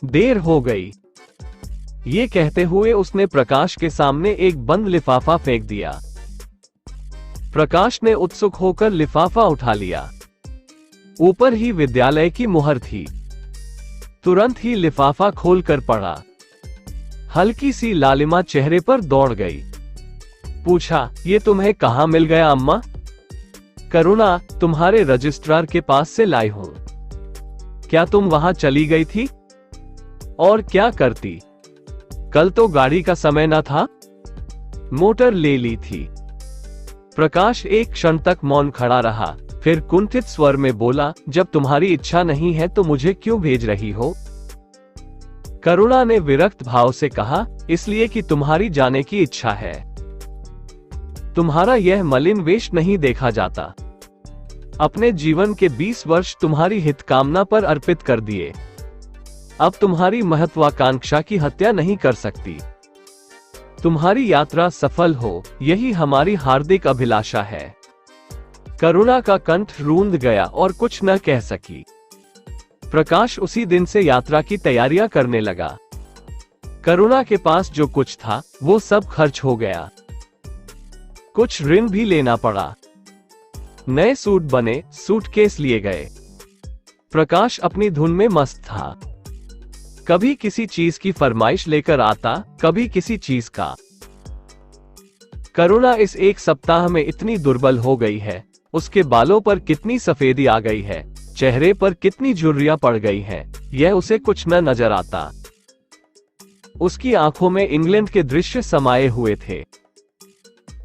देर हो गई। ये कहते हुए उसने प्रकाश के सामने एक बंद लिफाफा फेंक दिया। प्रकाश ने उत्सुक होकर लिफाफा उठा लिया। ऊपर ही विद्यालय की मुहर थी। तुरंत ही लिफाफा खोलकर पढ़ा। हल्की सी लालिमा चेहरे पर दौड़ गई। पूछा, ये तुम्हें कहाँ मिल गया अम्मा? करुणा, तुम्हारे रजिस्ट्रार के पास से लाई हूं। क्या तुम वहां चली गई थी? और क्या करती? कल तो गाड़ी का समय न था, मोटर ले ली थी। प्रकाश एक क्षण तक मौन खड़ा रहा, फिर कुंठित स्वर में बोला, जब तुम्हारी इच्छा नहीं है तो मुझे क्यों भेज रही हो? करुणा ने विरक्त भाव से कहा, इसलिए कि तुम्हारी जाने की इच्छा है। तुम्हारा यह मलिन वेश नहीं देखा जाता। अपने जीवन के 20 वर्ष तुम्हारी हितकामना पर अर्पित कर दिए। अब तुम्हारी महत्वाकांक्षा की हत्या नहीं कर सकती। तुम्हारी यात्रा सफल हो, यही हमारी हार्दिक अभिलाषा है। करुणा का कंठ रूंध गया और कुछ न कह सकी। प्रकाश उसी दिन से यात्रा की तैयारियां करने लगा। करुणा के पास जो कुछ था वो सब खर्च हो गया। कुछ ऋण भी लेना पड़ा। नए सूट बने, सूटकेस लिए गए। प्रकाश अपनी धुन में मस्त था। कभी किसी चीज की फरमाइश लेकर आता, कभी किसी चीज का। करुणा इस एक सप्ताह में इतनी दुर्बल हो गई है, उसके बालों पर कितनी सफेदी आ गई है, चेहरे पर कितनी झुर्रियां पड़ गई हैं, यह उसे कुछ न नजर आता। उसकी आंखों में इंग्लैंड के दृश्य समाये हुए थे।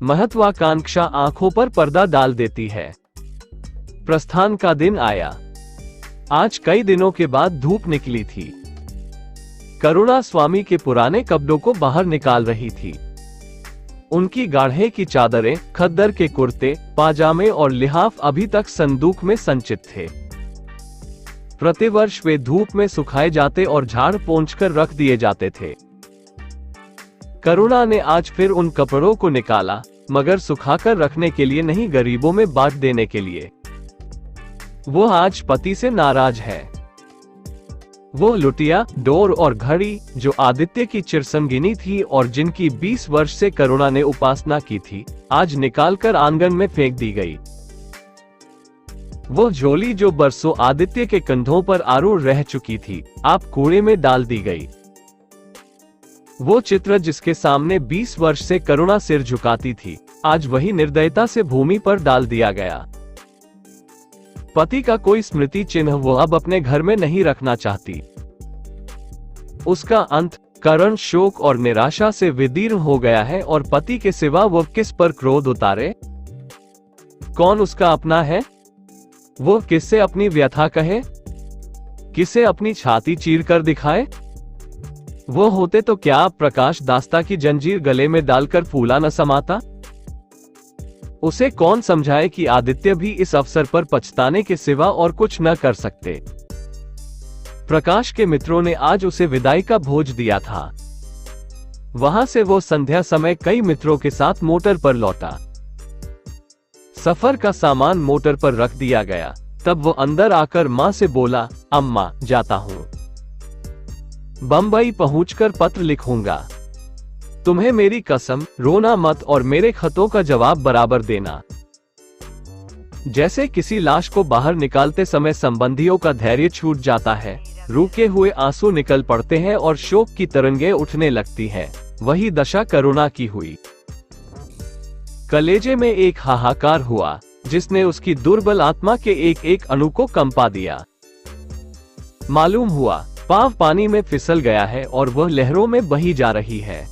महत्वाकांक्षा आंखों पर पर्दा डाल देती है। प्रस्थान का दिन आया। आज कई दिनों के बाद धूप निकली थी। करुणा स्वामी के पुराने कपड़ों को बाहर निकाल रही थी। उनकी गाढ़े की चादरें, खद्दर के कुर्ते, पाजामे और लिहाफ अभी तक संदूक में संचित थे। प्रतिवर्ष वे धूप में सुखाए जाते और झाड़ पोंछकर रख दिए जाते थे। करुणा ने आज फिर उन कपड़ों को निकाला, मगर सुखाकर रखने के लिए नहीं, गरीबों में बांट देने के लिए। वो आज पति से नाराज है। वो लुटिया, डोर और घड़ी जो आदित्य की चिरसंगिनी थी और जिनकी 20 वर्ष से करुणा ने उपासना की थी, आज निकालकर आंगन में फेंक दी गई। वो झोली जो बरसों आदित्य के कंधों पर आरूढ़ रह चुकी थी, आप कूड़े में डाल दी गई। वो चित्र जिसके सामने 20 वर्ष से करुणा सिर झुकाती थी, आज वही निर्दयता से भूमि पर डाल दिया गया। पति का कोई स्मृति चिन्ह वो अब अपने घर में नहीं रखना चाहती। उसका अंत करुण शोक और निराशा से विदीर्ण हो गया है और पति के सिवा वो किस पर क्रोध उतारे? कौन उसका अपना है? वो किससे अपनी व्यथा कहे? किसे अपनी छाती चीर कर दिखाए? वो होते तो क्या प्रकाश दास्ता की जंजीर गले में डालकर फूला न समाता? उसे कौन समझाए कि आदित्य भी इस अवसर पर पछताने के सिवा और कुछ न कर सकते। प्रकाश के मित्रों ने आज उसे विदाई का भोज दिया था। वहां से वो संध्या समय कई मित्रों के साथ मोटर पर लौटा। सफर का सामान मोटर पर रख दिया गया। तब वो अंदर आकर मां से बोला, अम्मा, जाता हूं। बंबई पहुंचकर पत्र लिखूंगा। तुम्हें मेरी कसम, रोना मत और मेरे खतों का जवाब बराबर देना। जैसे किसी लाश को बाहर निकालते समय संबंधियों का धैर्य छूट जाता है, रुके हुए आंसू निकल पड़ते हैं और शोक की तरंगें उठने लगती हैं, वही दशा करुणा की हुई। कलेजे में एक हाहाकार हुआ, जिसने उसकी दुर्बल आत्मा के एक एक अणु को कंपा दिया। मालूम हुआ पांव पानी में फिसल गया है और वह लहरों में बही जा रही है।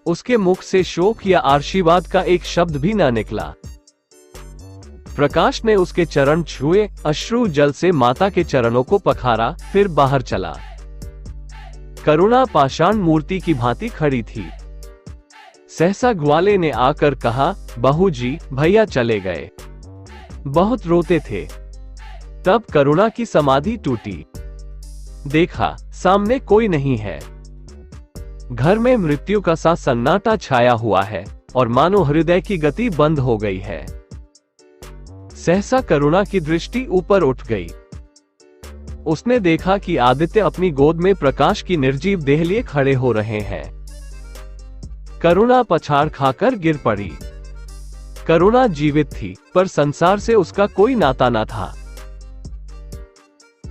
उसके मुख से शोक या आशीर्वाद का एक शब्द भी न निकला। प्रकाश ने उसके चरण छुए, अश्रु जल से माता के चरणों को पखारा, फिर बाहर चला। करुणा पाषाण मूर्ति की भांति खड़ी थी। सहसा ग्वाले ने आकर कहा, बहू जी, भैया चले गए। बहुत रोते थे। तब करुणा की समाधि टूटी। देखा, सामने कोई नहीं है। घर में मृत्यु का सा सन्नाटा छाया हुआ है और मानो हृदय की गति बंद हो गई है। सहसा करुणा की दृष्टि ऊपर उठ गई। उसने देखा कि आदित्य अपनी गोद में प्रकाश की निर्जीव देह लिए खड़े हो रहे हैं। करुणा पछाड़ खाकर गिर पड़ी। करुणा जीवित थी, पर संसार से उसका कोई नाता न था।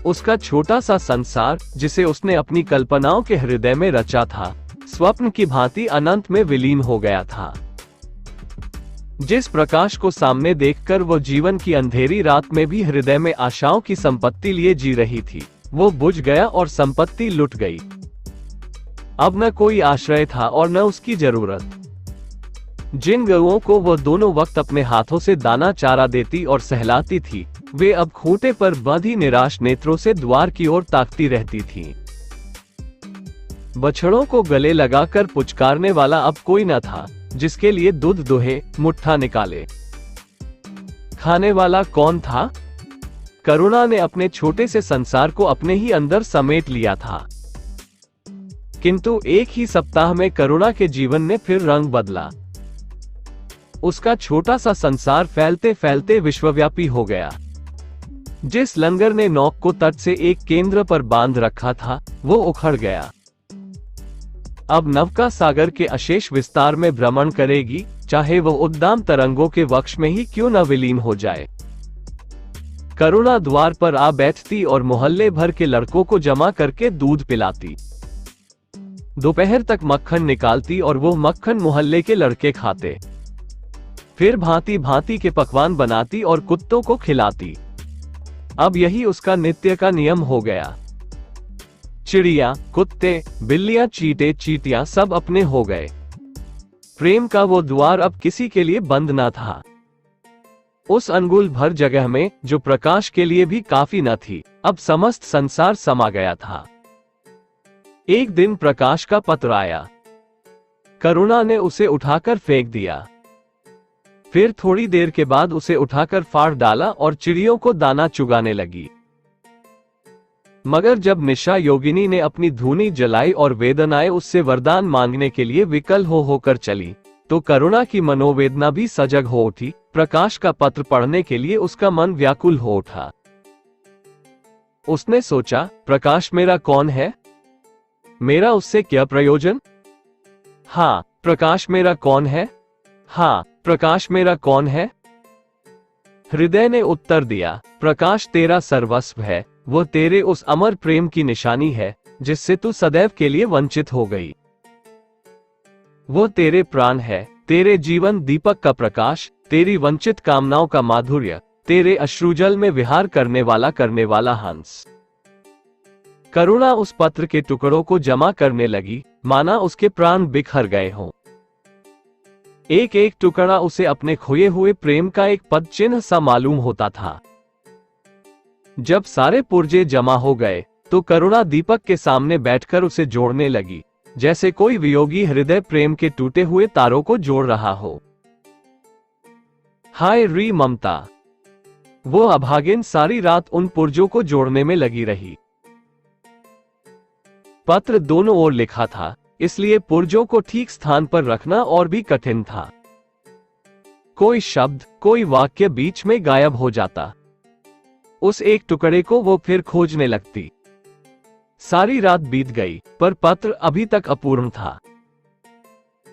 उसका छोटा सा संसार, जिसे उसने अपनी कल्पनाओं के हृदय में रचा था, स्वप्न की भांति अनंत में विलीन हो गया था। जिस प्रकाश को सामने देखकर वो जीवन की अंधेरी रात में भी हृदय में आशाओं की संपत्ति लिए जी रही थी, वो बुझ गया और संपत्ति लुट गई। अब न कोई आश्रय था और न उसकी जरूरत। जिन गऊओं को वो दोनों वक्त अपने हाथों से दाना चारा देती और सहलाती थी, वे अब खूंटे पर बंधी निराश नेत्रों से द्वार की ओर ताकती रहती थीं। बछड़ों को गले लगाकर पुचकारने वाला अब कोई न था, जिसके लिए दूध दोहे, मुट्ठा निकाले। खाने वाला कौन था? करुणा ने अपने छोटे से संसार को अपने ही अंदर समेट लिया था। किंतु एक ही सप्ताह में करुणा के जीवन ने फिर रंग बदला। उसका छोटा सा संसार फैलते फैलते विश्वव्यापी हो गया। जिस लंगर ने नौक को तट से एक केंद्र पर बांध रखा था, वो उखड़ गया। अब नवका सागर के अशेष विस्तार में भ्रमण करेगी, चाहे वो उद्दाम तरंगों के वक्ष में ही क्यों न विलीन हो जाए। करुणा द्वार पर आ बैठती और मोहल्ले भर के लड़कों को जमा करके दूध पिलाती। दोपहर तक मक्खन निकालती और वो मक्खन मोहल्ले के लड़के खाते। फिर भांति भांति के पकवान बनाती और कुत्तों को खिलाती। अब यही उसका नित्य का नियम हो गया। चिड़िया, कुत्ते, बिल्लियां, चींटे, चींटियां सब अपने हो गए। प्रेम का वो द्वार अब किसी के लिए बंद न था। उस अंगुल भर जगह में, जो प्रकाश के लिए भी काफी न थी, अब समस्त संसार समा गया था। एक दिन प्रकाश का पत्र आया। करुणा ने उसे उठाकर फेंक दिया। फिर थोड़ी देर के बाद उसे उठाकर फाड़ डाला और चिड़ियों को दाना चुगाने लगी। मगर जब निशा योगिनी ने अपनी धूनी जलाई और वेदनाएं उससे वरदान मांगने के लिए विकल होकर चली, तो करुणा की मनोवेदना भी सजग हो उठी। प्रकाश का पत्र पढ़ने के लिए उसका मन व्याकुल हो उठा। उसने सोचा, प्रकाश मेरा कौन है? मेरा उससे क्या प्रयोजन? हाँ, प्रकाश मेरा कौन है? हाँ, प्रकाश मेरा कौन है? हृदय ने उत्तर दिया, प्रकाश तेरा सर्वस्व है। वो तेरे उस अमर प्रेम की निशानी है जिससे तू सदैव के लिए वंचित हो गई। वो तेरे प्राण है, तेरे जीवन दीपक का प्रकाश, तेरी वंचित कामनाओं का माधुर्य, तेरे अश्रुजल में विहार करने वाला हंस। करुणा उस पत्र के टुकड़ों को जमा करने लगी, माना उसके प्राण बिखर गए हों। एक एक टुकड़ा उसे अपने खोए हुए प्रेम का एक पद चिन्ह सा मालूम होता था। जब सारे पुर्जे जमा हो गए, तो करुणा दीपक के सामने बैठकर उसे जोड़ने लगी, जैसे कोई वियोगी हृदय प्रेम के टूटे हुए तारों को जोड़ रहा हो। हाय री ममता! वो अभागिन सारी रात उन पुर्जों को जोड़ने में लगी रही। पत्र दोनों ओर लिखा था, इसलिए पुर्जों को ठीक स्थान पर रखना और भी कठिन था। कोई शब्द, कोई वाक्य बीच में गायब हो जाता। उस एक टुकड़े को वो फिर खोजने लगती। सारी रात बीत गई, पर पत्र अभी तक अपूर्ण था।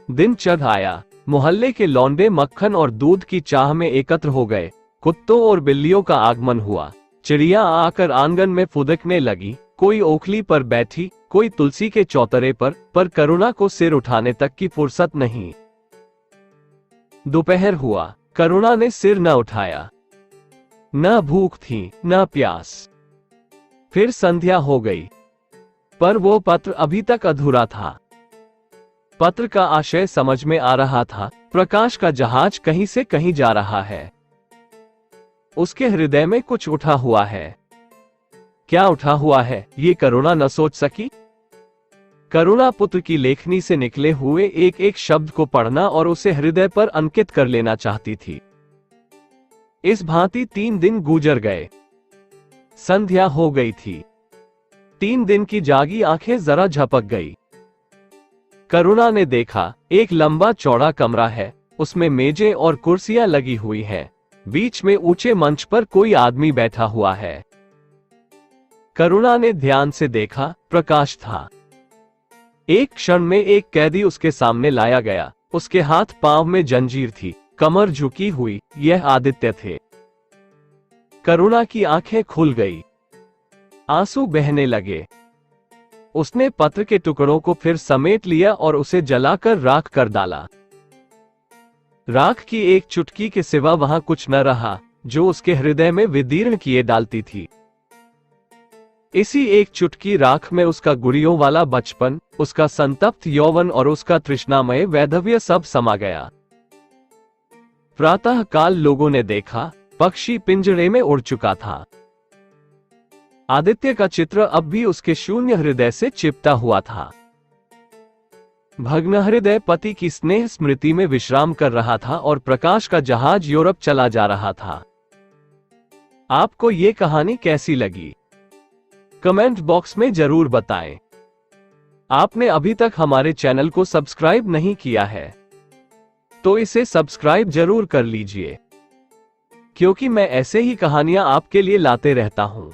दिन चढ़ आया। मोहल्ले के लौंडे मक्खन और दूध की चाह में एकत्र हो गए। कुत्तों और बिल्लियों का आगमन हुआ। चिड़िया आकर आंगन में फुदकने लगी। कोई ओखली पर बैठी, कोई तुलसी के चौतरे पर करुणा को सिर उठाने तक की फुर्सत नहीं। दोपहर हुआ, करुणा ने सिर न उठाया। न भूख थी, न प्यास। फिर संध्या हो गई, पर वो पत्र अभी तक अधूरा था। पत्र का आशय समझ में आ रहा था, प्रकाश का जहाज कहीं से कहीं जा रहा है। उसके हृदय में कुछ उठा हुआ है। क्या उठा हुआ है, ये करुणा न सोच सकी। करुणा पुत्र की लेखनी से निकले हुए एक एक शब्द को पढ़ना और उसे हृदय पर अंकित कर लेना चाहती थी। इस भांति 3 दिन गुजर गए। संध्या हो गई थी। 3 दिन की जागी आंखें जरा झपक गई। करुणा ने देखा, एक लंबा चौड़ा कमरा है, उसमें मेजें और कुर्सियां लगी हुई हैं। बीच में ऊंचे मंच पर कोई आदमी बैठा हुआ है। करुणा ने ध्यान से देखा, प्रकाश था। एक क्षण में एक कैदी उसके सामने लाया गया। उसके हाथ पांव में जंजीर थी, कमर झुकी हुई। यह आदित्य थे। करुणा की आंखें खुल गई, आंसू बहने लगे। उसने पत्र के टुकड़ों को फिर समेट लिया और उसे जलाकर राख कर डाला। राख की एक चुटकी के सिवा वहां कुछ न रहा जो उसके हृदय में विदीर्ण किए डालती थी। इसी एक चुटकी राख में उसका गुड़ियों वाला बचपन, उसका संतप्त यौवन और उसका तृष्णामय वैधव्य सब समा गया। प्रातः काल लोगों ने देखा, पक्षी पिंजरे में उड़ चुका था। आदित्य का चित्र अब भी उसके शून्य हृदय से चिपटा हुआ था। भग्न हृदय पति की स्नेह स्मृति में विश्राम कर रहा था और प्रकाश का जहाज यूरोप चला जा रहा था। आपको ये कहानी कैसी लगी? कमेंट बॉक्स में जरूर बताएं। आपने अभी तक हमारे चैनल को सब्सक्राइब नहीं किया है तो इसे सब्सक्राइब जरूर कर लीजिए, क्योंकि मैं ऐसे ही कहानियां आपके लिए लाते रहता हूं।